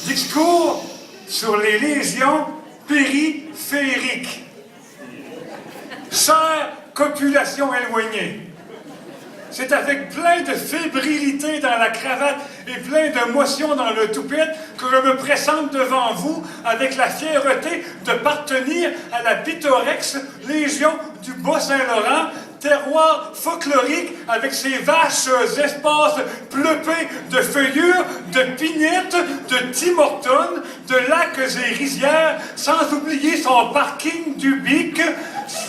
Discours sur les lésions périphériques. Chère population éloignée, c'est avec plein de fébrilité dans la cravate et plein d'émotion dans le toupette que je me présente devant vous avec la fierté de partenir à la pittoresque Légion du Bas-Saint-Laurent, terroir folklorique avec ses vaches espaces pleupés de feuillures, de pignettes, de Tim Hortons, de lacs et rizières, sans oublier son parking du Bic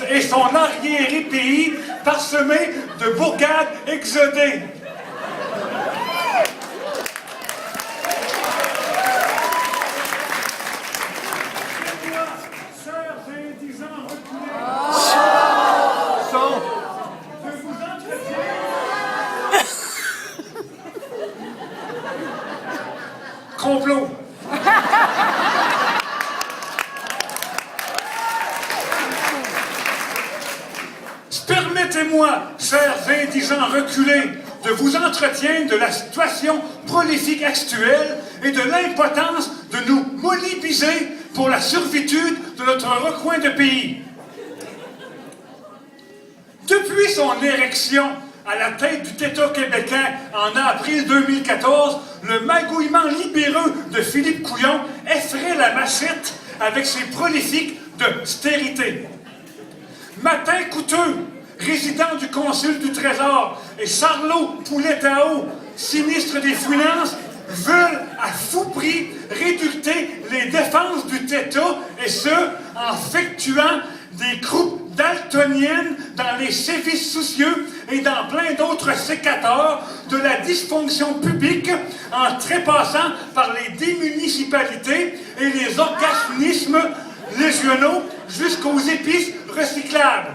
et son arriéré-pays parsemé de bourgades exodées. Complot. Permettez-moi, chers indigents reculés, de vous entretenir de la situation prolifique actuelle et de l'impotence de nous mobiliser pour la servitude de notre recoin de pays. Depuis son érection à la tête du Tétat québécois en avril 2014, le magouillement libéreux de Philippe Couillon effraie la machette avec ses prolifiques de stérité. Matin coûteux, résident du Conseil du Trésor, et Charlot Poulet-Tao, sinistre des Finances, veulent à fou prix réducter les défenses du Tétat, et ce, en effectuant des croupes daltoniennes dans les sévices soucieux et dans plein d'autres sécateurs de la dysfonction publique, en trépassant par les démunicipalités et les organismes régionaux jusqu'aux épices recyclables.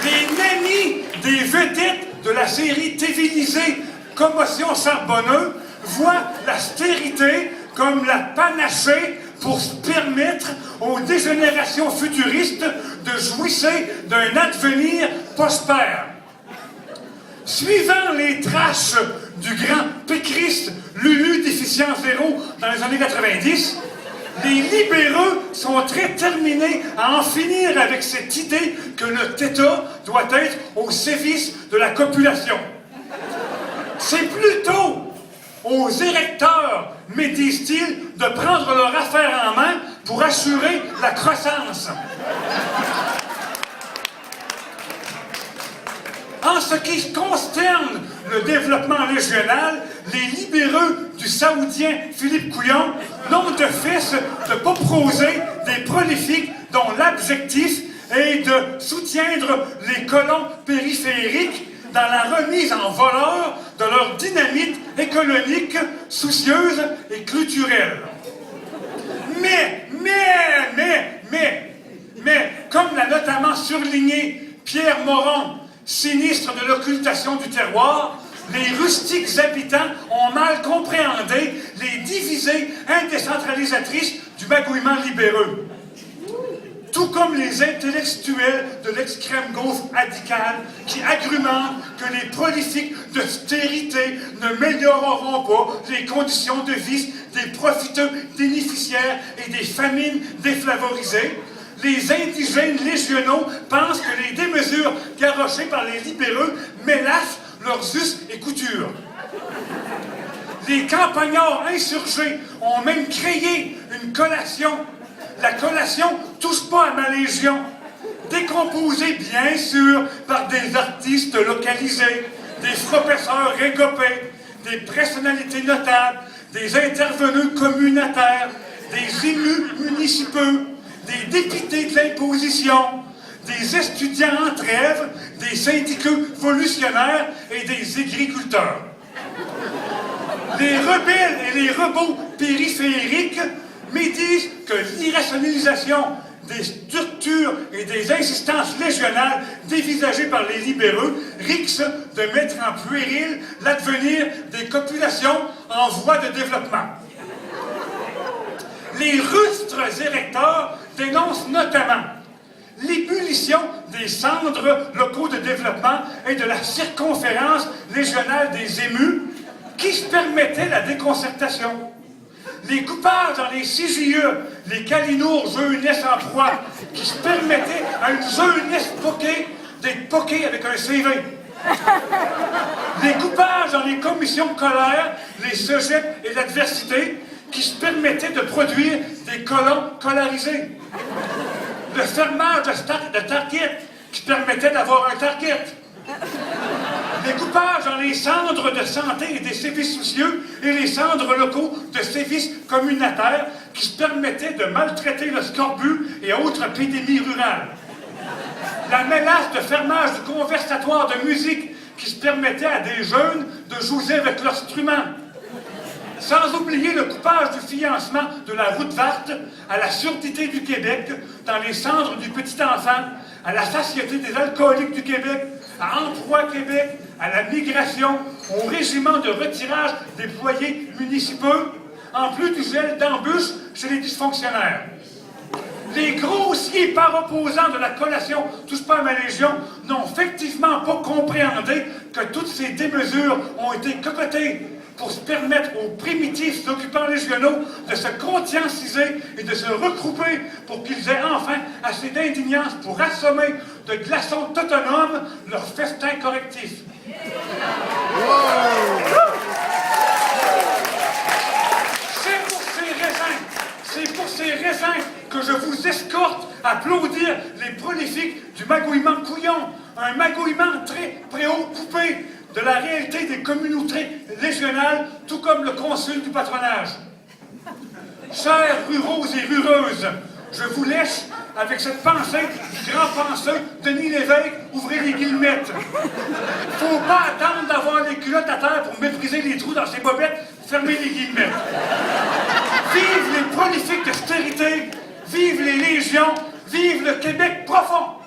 Les nannies des vedettes de la série télévisée Commotion Charbonneux voient la stérité comme la panacée pour se permettre aux dégénérations futuristes de jouir d'un advenir prospère. Suivant les traces du grand pécriste Lulu Déficient Zéro dans les années 90, les libéraux sont très terminés à en finir avec cette idée que notre État doit être au service de la population. C'est plutôt aux électeurs, me disent-ils, de prendre leur affaire en main pour assurer la croissance. En ce qui concerne le développement régional, les libéraux du Saoudien Philippe Couillon n'ont de fait de proposer des prolifiques dont l'objectif est de soutiendre les colons périphériques dans la remise en valeur de leur dynamite économique, soucieuse et culturelle. Mais, comme l'a notamment surligné Pierre Moron, sinistre de l'occultation du terroir, les rustiques habitants ont mal compréhendé les divisées indécentralisatrices du magouillement libéreux. Tout comme les intellectuels de l'extrême gauche radicale qui argumentent que les prolifiques de stérité ne mélioreront pas les conditions de vie des profiteux bénéficiaires et des familles défavorisées, les indigènes régionaux pensent que les démesures garochées par les libéraux mélassent leurs us et coutures. Les campagnards insurgés ont même créé une collation. La collation « Touche pas à ma légion », décomposée bien sûr par des artistes localisés, des professeurs régopés, des personnalités notables, des intervenants communautaires, des élus municipaux, des députés de l'imposition, des étudiants en trêve, des syndicats révolutionnaires et des agriculteurs. Les rebelles et les robots périphériques me disent que l'irrationalisation des structures et des insistances régionales dévisagées par les libéraux risque de mettre en péril l'avenir des populations en voie de développement. Les rustres électeurs dénoncent notamment l'ébullition des centres locaux de développement et de la circonférence régionale des émus qui se permettaient la déconcertation. Les coupages dans les CJE, les calinours jeunesse en proie, qui se permettaient à une jeunesse poquée d'être poquée avec un CV. Les coupages dans les commissions scolaires, les cégeps et l'adversité, qui se permettaient de produire des colons scolarisés. Le fermage de Target, qui permettait d'avoir un Target. Les coupages dans les centres de santé et des services sociaux et les centres locaux de services communautaires qui se permettaient de maltraiter le scorbut et autres épidémies rurales. La menace de fermage du conversatoire de musique qui se permettait à des jeunes de jouer avec l'instrument. Sans oublier le coupage du financement de la route verte à la surdité du Québec, dans les centres du petit enfant, à la Société des alcooliques du Québec, à Emploi Québec, à la migration, au régiment de retirage des foyers municipaux, en plus du gel d'embûches chez les dysfonctionnaires. Les grossiers par opposants de la collation Touche pas à ma Légion n'ont effectivement pas compréhendé que toutes ces démesures ont été cocotées pour se permettre aux primitifs occupants régionaux de se conscientiser et de se regrouper pour qu'ils aient enfin assez d'indignance pour assommer de glaçons autonomes leur festin correctif. C'est pour ces raisins que je vous escorte applaudir les prolifiques du magouillement couillon, un magouillement très préoccupé de la réalité des communautés régionales, tout comme le consul du patronage. Chers ruraux et rureuses, je vous laisse avec cette pensée du grand penseur Denis Lévesque, ouvrez les guillemettes. Faut pas attendre d'avoir les culottes à terre pour mépriser les trous dans ses bobettes, fermez les guillemettes. Vive les prolifiques d'austérité, vive les légions, vive le Québec profond!